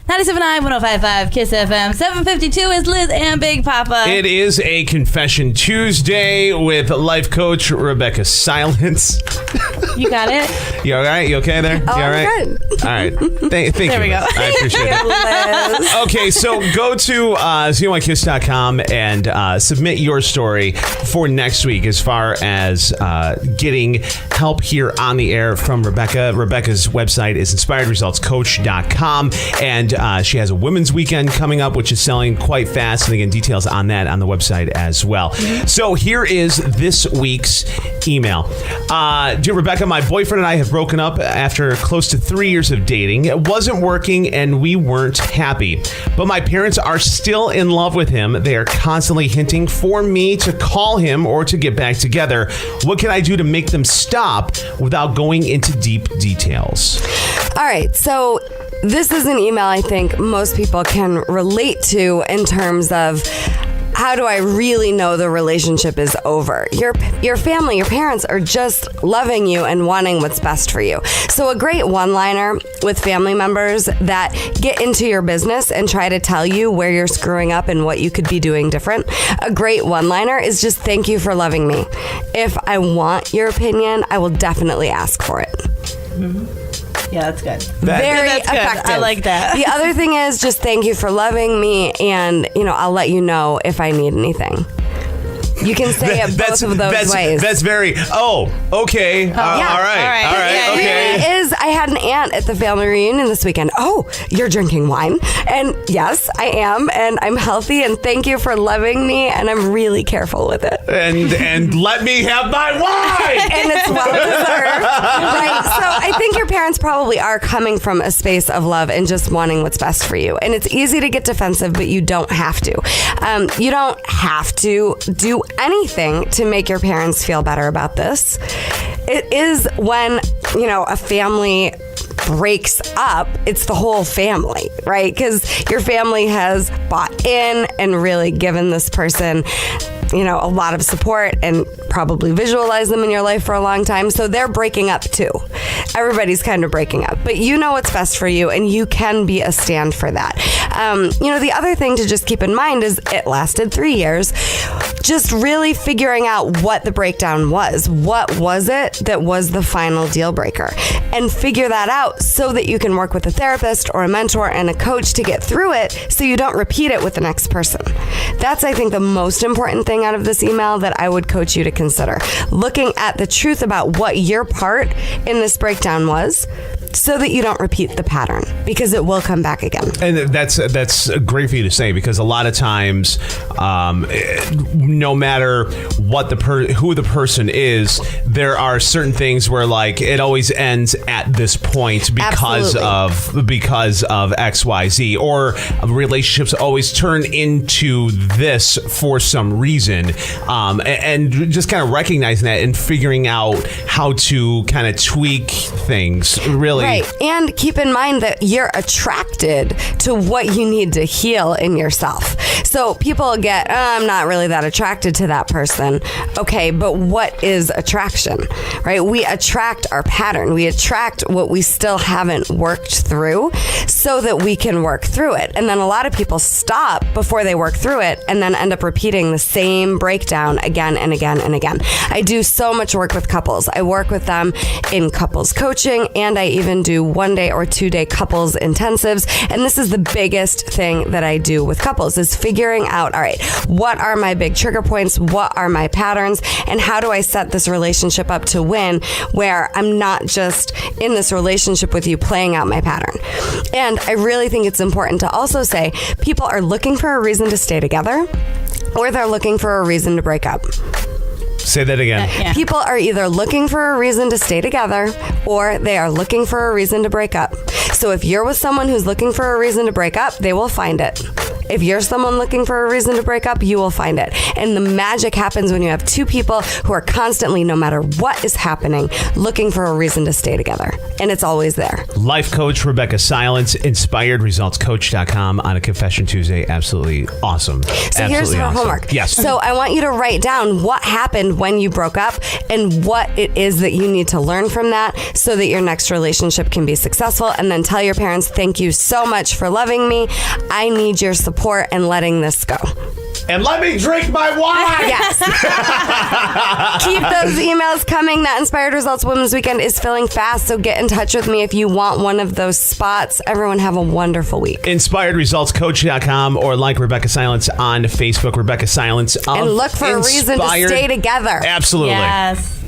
97.9, 105.5, KISS FM. 752 is Liz and Big Papa. It is a Confession Tuesday with life coach Rebecca Silence. You got it? You all right? You okay there? Oh, you all right? I'm good. All right. Thank you. There we go. I appreciate it. Okay, so go to ZYKiss.com and submit your story for next week as far as getting help here on the air from Rebecca. Rebecca's website is inspiredresultscoach.com, and she has a women's weekend coming up, which is selling quite fast. And again, details on that on the website as well. So here is this week's email. Dear Rebecca, my boyfriend and I have broken up after close to 3 years of dating. It wasn't working and we weren't happy. But my parents are still in love with him. They are constantly hinting for me to call him or to get back together. What can I do to make them stop without going into deep details? All right, so this is an email I think most people can relate to in terms of how do I really know the relationship is over? Your family, your parents are just loving you and wanting what's best for you. So a great one-liner with family members that get into your business and try to tell you where you're screwing up and what you could be doing different. A great one-liner is just thank you for loving me. If I want your opinion, I will definitely ask for it. Mm-hmm. Yeah, that's good. Very that's effective. Good. I like that. The other thing is just thank you for loving me, and I'll let you know if I need anything. You can say it both of those ways. That's very, okay. All right. Yeah, okay. It really is. I had an aunt at the family reunion this weekend. Oh, you're drinking wine? And yes, I am. And I'm healthy. And thank you for loving me. And I'm really careful with it. And let me have my wine. And it's well deserved. Right. So I think your parents probably are coming from a space of love and just wanting what's best for you. And it's easy to get defensive, but you don't have to. You don't have to do anything to make your parents feel better about this. It is when, a family breaks up, it's the whole family, right? Because your family has bought in and really given this person a lot of support and probably visualize them in your life for a long time. So they're breaking up too. Everybody's kind of breaking up, but you know what's best for you and you can be a stand for that. The other thing to just keep in mind is it lasted 3 years. Just really figuring out what the breakdown was. What was it that was the final deal breaker? And figure that out so that you can work with a therapist or a mentor and a coach to get through it so you don't repeat it with the next person. That's, I think, the most important thing out of this email that I would coach you to consider. Looking at the truth about what your part in this breakdown was so that you don't repeat the pattern, because it will come back again. And that's great for you to say, because a lot of times, no matter what who the person is, there are certain things where it always ends at this point because of XYZ, or relationships always turn into this for some reason, and just kind of recognizing that and figuring out how to kind of tweak things really. Right. And keep in mind that you're attracted to what you need to heal in yourself. So people get, I'm not really that attracted to that person. Okay, but what is attraction, right? We attract our pattern. We attract what we still haven't worked through so that we can work through it. And then a lot of people stop before they work through it and then end up repeating the same breakdown again and again and again. I do so much work with couples. I work with them in couples coaching, and I even do 1 day or 2 day couples intensives. And this is the biggest thing that I do with couples is figuring out, all right, what are my big trigger points? What are my patterns? And how do I set this relationship up to win where I'm not just in this relationship with you playing out my pattern? And I really think it's important to also say people are looking for a reason to stay together, or they're looking for a reason to break up. Say that again. Yeah. People are either looking for a reason to stay together or they are looking for a reason to break up. So if you're with someone who's looking for a reason to break up, they will find it. If you're someone looking for a reason to break up, you will find it. And the magic happens when you have two people who are constantly, no matter what is happening, looking for a reason to stay together. And it's always there. Life coach Rebecca Silence, inspiredresultscoach.com on a Confession Tuesday. Absolutely awesome. So here's her homework. Yes. So I want you to write down what happened when you broke up and what it is that you need to learn from that so that your next relationship can be successful. And then tell your parents, thank you so much for loving me. I need your support and letting this go. And let me drink my wine. Yes. Keep those emails coming. That Inspired Results Women's Weekend is filling fast, so get in touch with me if you want one of those spots. Everyone have a wonderful week. InspiredResultsCoach.com or like Rebecca Silence on Facebook. Rebecca Silence. And look for a reason to stay together. Absolutely. Yes.